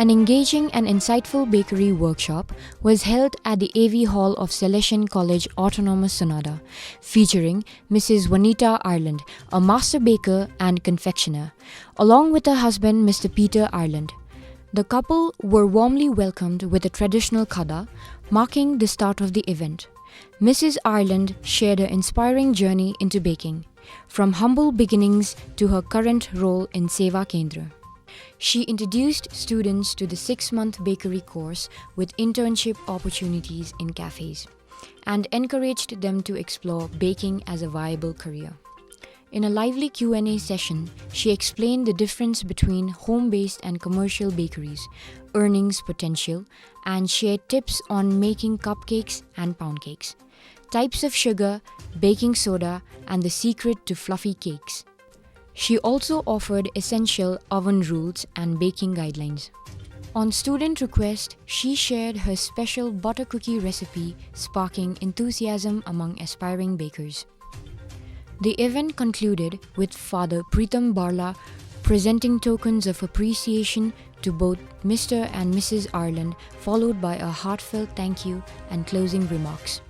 An engaging and insightful bakery workshop was held at the AV Hall of Salesian College Autonomous Sonada, featuring Mrs. Juanita Ireland, a master baker and confectioner, along with her husband Mr. Peter Ireland. The couple were warmly welcomed with a traditional kada, marking the start of the event. Mrs. Ireland shared her inspiring journey into baking, from humble beginnings to her current role in Seva Kendra. She introduced students to the 6-month bakery course with internship opportunities in cafes and encouraged them to explore baking as a viable career. In a lively Q&A session, she explained the difference between home-based and commercial bakeries, earnings potential, and shared tips on making cupcakes and pound cakes, types of sugar, baking soda, and the secret to fluffy cakes. She also offered essential oven rules and baking guidelines. On student request, she shared her special butter cookie recipe, sparking enthusiasm among aspiring bakers. The event concluded with Father Pritam Barla presenting tokens of appreciation to both Mr. and Mrs. Ireland, followed by a heartfelt thank you and closing remarks.